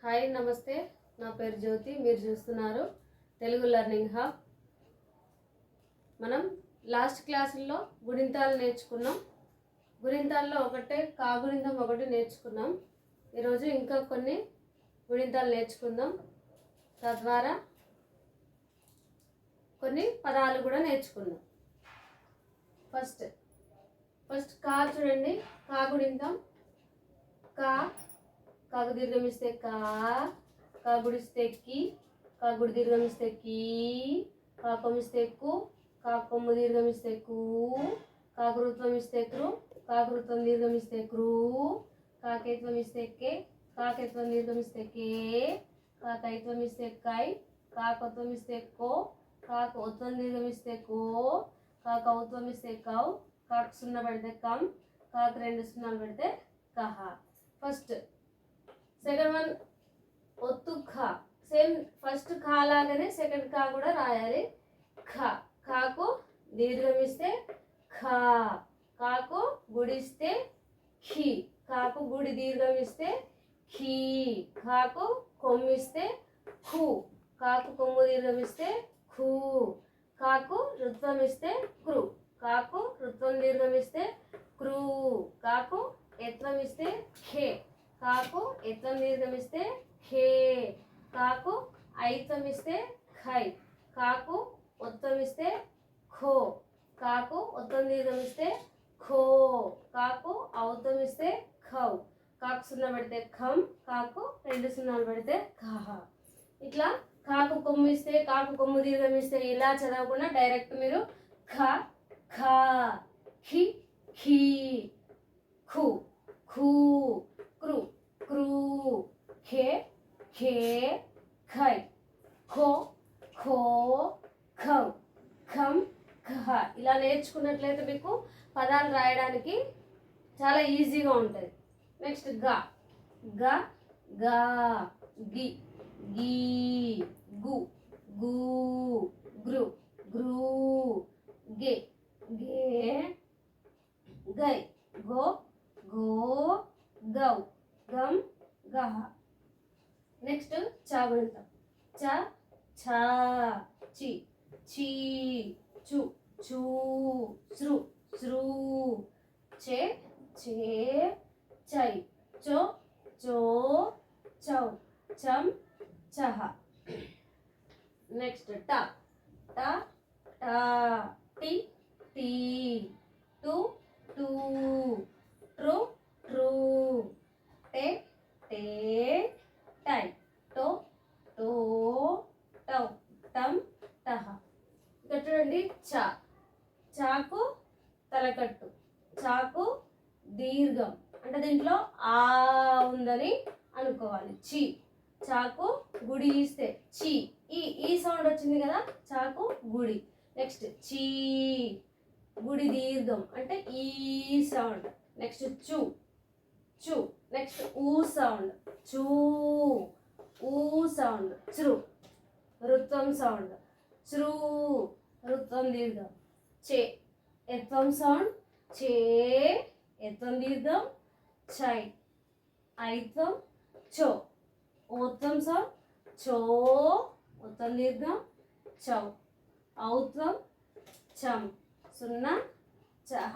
Hi నమస్తే, నా పేరు జ్యోతి. మీరు చూస్తున్నారు తెలుగు లెర్నింగ్ హబ్. మనం లాస్ట్ క్లాసుల్లో గుణింతాలు నేర్చుకున్నాం. గుణింతాల్లో ఒకటే కాగుణింతం ఒకటి నేర్చుకున్నాం. ఈరోజు ఇంకా కొన్ని గుణింతాలు నేర్చుకుందాం. తద్వారా కొన్ని పదాలు కూడా నేర్చుకుందాం. ఫస్ట్ కా చూడండి. కా గుణింతం కా, కాకు దీర్ఘం ఇస్తే కా, కా గుడిస్తే కి, కా గుడి దీర్ఘం ఇస్తే కీ, కా కొమ్ము ఇస్తే కు, కా కొమ్ము దీర్ఘం ఇస్తే కూ, కాకృత్వం ఇస్తే క్రు, కాకృత్వం దీర్ఘం ఇస్తే క్రూ, కాకేత్వం ఇస్తే కే, కాకేత్వం దీర్ఘం ఇస్తే కే, కాకైత్వం ఇస్తే కై, కాకత్వం ఇస్తే కో, కాకౌత్వం దీర్ఘం ఇస్తే కో, కాకౌత్వం ఇస్తే కౌ, కాకు సున్నా పెడితే కం, కాకు రెండు సున్నాలు పెడితే కహ. ఫస్ట్ సెకండ్ వన్ ఒత్తు ఖ. సేమ్ ఫస్ట్ ఖా లాగానే సెకండ్ ఖా కూడా రాయాలి. ఖ, ఖాకు దీర్ఘం ఇస్తే ఖా, కాకు గుడిస్తే ఖీ, కాకు గుడి దీర్ఘం ఇస్తే ఖీ, ఖాకు కొమ్మిస్తే ఖూ, కాకు కొమ్ము దీర్ఘం ఇస్తే ఖూ, కాకు రుత్వం ఇస్తే క్రు, కాకు రుత్వం దీర్ఘం ఇస్తే క్రూ, కాకు ఎత్వం ఇస్తే ఖే, కాకు ఎత్వం దీర్ఘం ఇస్తే ఖే, కాకు ఐత్వం ఇస్తే ఖై, కాకు ఒత్వం ఇస్తే ఖో, కాకు ఒత్వం దీర్ఘం ఇస్తే ఖో, కాకు ఔత్వం ఇస్తే ఖౌ, కాకు సున్నా పెడితే ఖం, కాకు రెండు సున్నాలు పెడితే ఖహ. ఇట్లా కాకు కొమ్ము ఇస్తే, కాకు కొమ్ము దీర్ఘం ఇస్తే ఇలా చదవకుండా డైరెక్ట్ మీరు ఖ, ఖా, ఖి, ఖీ, ఖు, ఖూ, క్రు, క్రూ, ఖే, ఖే, ఖై, ఖో, ఖో, ఖం, ఖం, ఖహ. ఇలా నేర్చుకున్నట్లయితే మీకు పదాలు రాయడానికి చాలా ఈజీగా ఉంటుంది. నెక్స్ట్ గా. గ, గా, గి, గీ, గు, గూ, గ్రు, గ్రూ, గే, గే, గై, గో, గో, గౌ, గం, గహ. నెక్స్ట్ చా గుణింతం. చ, ఛ, చి, ఛీ, చు, చూ, శ్రు, శ్రూ, చే, ఛే, చై, చో, చో, చౌ, చం, చహ. నెక్స్ట్ ట. ట, టా, టి, టీ, టు, టూ, ట్రు, ట్రూ, టే, టే, టై, టో, టో, టౌ, టం, టహ. ఇక్కడ చూడండి చా. చాకు తలకట్టు, చాకు దీర్ఘం అంటే దీంట్లో ఆ ఉందని అనుకోవాలి. చి, చాకు గుడి ఇస్తే చి, ఈ సౌండ్ వచ్చింది కదా, చాకు గుడి. నెక్స్ట్ చీ, గుడి దీర్ఘం అంటే ఈ సౌండ్. నెక్స్ట్ చు, చు. నెక్స్ట్ ఊ సౌండ్, చూ, ఊ సౌండ్. చ్రు, రుత్వం సౌండ్, చ్రూ, రుత్వం దీర్ఘం. చే, ఎత్వం సౌండ్, చే, ఎత్వం దీర్ఘం. చై, ఐత్వం, చో, ఓత్వం సౌండ్, చో, ఓత్వం దీర్ఘం. చౌ, ఔత్వం, చం, సున్నా, చహ,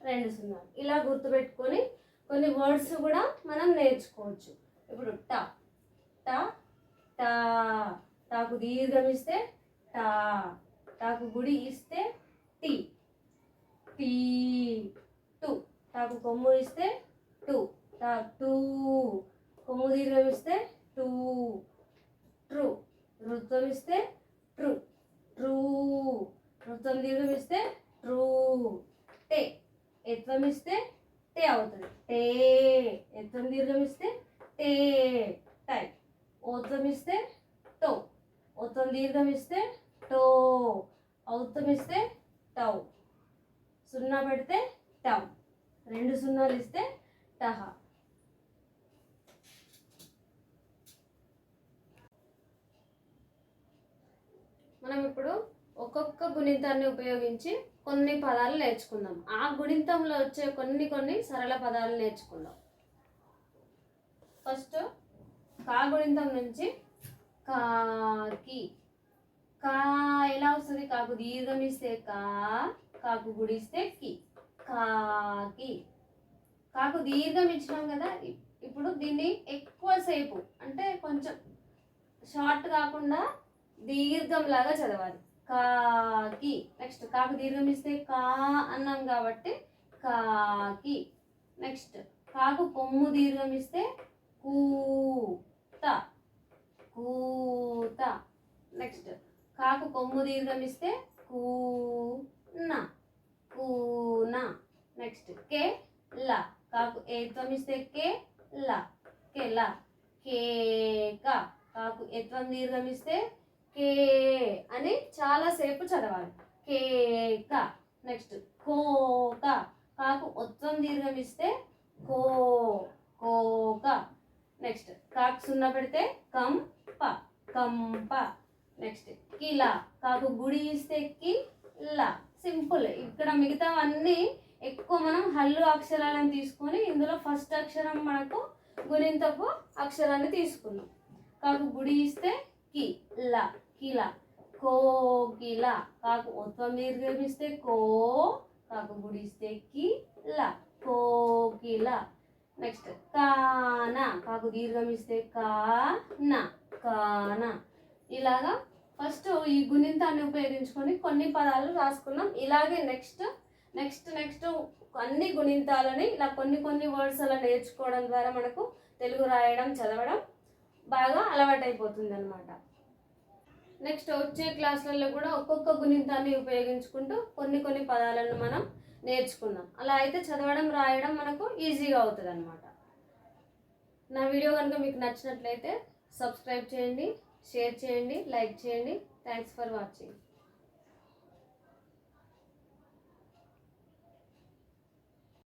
రెండు సున్నా. ఇలా గుర్తుపెట్టుకొని కొన్ని వర్డ్స్ కూడా మనం నేర్చుకోవచ్చు. ఇప్పుడు ట. ట, టా, టాకు దీర్ఘం ఇస్తే టా, టాకు గుడి ఇస్తే టి, టీ, టు, టాకు కొమ్ము ఇస్తే టు, టా, టూ, కొమ్ము దీర్ఘం ఇస్తే టూ, ట్రు, రుత్వం ఇస్తే ట్రు, ట్రూ, రుత్వం దీర్ఘం ఇస్తే ట్రూ, టే, ఎత్వం ఇస్తే టే అవుతుంది. టే, ఎత్వం దీర్ఘం ఇస్తే టే, టై, ఓత్వం ఇస్తే టో, ఓత్వం దీర్ఘం ఇస్తే టో, ఔత్వం ఇస్తే టౌ, సున్నా పెడితే టౌ, రెండు సున్నాలు ఇస్తే టహ. మనం ఇప్పుడు ఒక్కొక్క గుణింతాన్ని ఉపయోగించి కొన్ని పదాలు నేర్చుకుందాం. ఆ గుణింతంలో వచ్చే కొన్ని సరళ పదాలు నేర్చుకుందాం. ఫస్ట్ కా గుణింతం నుంచి కాకి. కా ఎలా వస్తుంది? కాకు దీర్ఘం ఇస్తే కా, కాకు గుడిస్తే కి, కాకి. కాకు దీర్ఘం ఇచ్చినాం కదా, ఇప్పుడు దీన్ని ఎక్కువసేపు అంటే కొంచెం షార్ట్ కాకుండా దీర్ఘం లాగా చదవాలి. కాకి. నెక్స్ట్ కాకు దీర్ఘం ఇస్తే కా అన్నాం కాబట్టి కాకి. నెక్స్ట్ కాకు కొమ్ము దీర్ఘం ఇస్తే కూత, కూత. నెక్స్ట్ కాకు కొమ్ము దీర్ఘం ఇస్తే కూన, కూన. నెక్స్ట్ కే లా. కాకు ఏత్వం ఇస్తే కే లా, కెలా, కేక. కాకు ఎత్వం దీర్ఘం ఇస్తే కే అని చాలాసేపు చదవాలి. కేక. నెక్స్ట్ కోక. కాకు ఒత్వం దీర్ఘం ఇస్తే కో, కోక. నెక్స్ట్ కాకు సున్నా పెడితే కంప, కంప. నెక్స్ట్ కిలా. కాకు గుడి ఇస్తే కి లా. సింపుల్. ఇక్కడ మిగతావన్నీ ఎక్కువ మనం హల్లు అక్షరాలను తీసుకొని ఇందులో ఫస్ట్ అక్షరం మనకు గుణింతపు అక్షరాన్ని తీసుకున్నాం. కాకు గుడి ఇస్తే కి లా, కిలా. కోకిల. కాకు ఒత్వం దీర్ఘం ఇస్తే కో, కాకు గుడి ఇస్తే కి లా, కోకిల. నెక్స్ట్ కాన. కాకు దీర్ఘం ఇస్తే కాన, కాన. ఇలాగా ఫస్ట్ ఈ గుణింతాన్ని ఉపయోగించుకొని కొన్ని పదాలు రాసుకున్నాం. ఇలాగే నెక్స్ట్ అన్ని గుణింతాలని ఇలా కొన్ని వర్డ్స్ అలా నేర్చుకోవడం ద్వారా మనకు తెలుగు రాయడం చదవడం బాగా అలవాటైపోతుంది అన్నమాట. నెక్స్ట్ వచ్చే క్లాసులలో కూడా ఒక్కొక్క గుణింతాన్ని ఉపయోగించుకుంటూ కొన్ని పదాలను మనం నేర్చుకుందాం. అలా అయితే చదవడం రాయడం మనకు ఈజీగా అవుతుంది అన్నమాట. నా వీడియో కనుక మీకు నచ్చినట్లయితే సబ్స్క్రైబ్ చేయండి, షేర్ చేయండి, లైక్ చేయండి. Thanks for watching.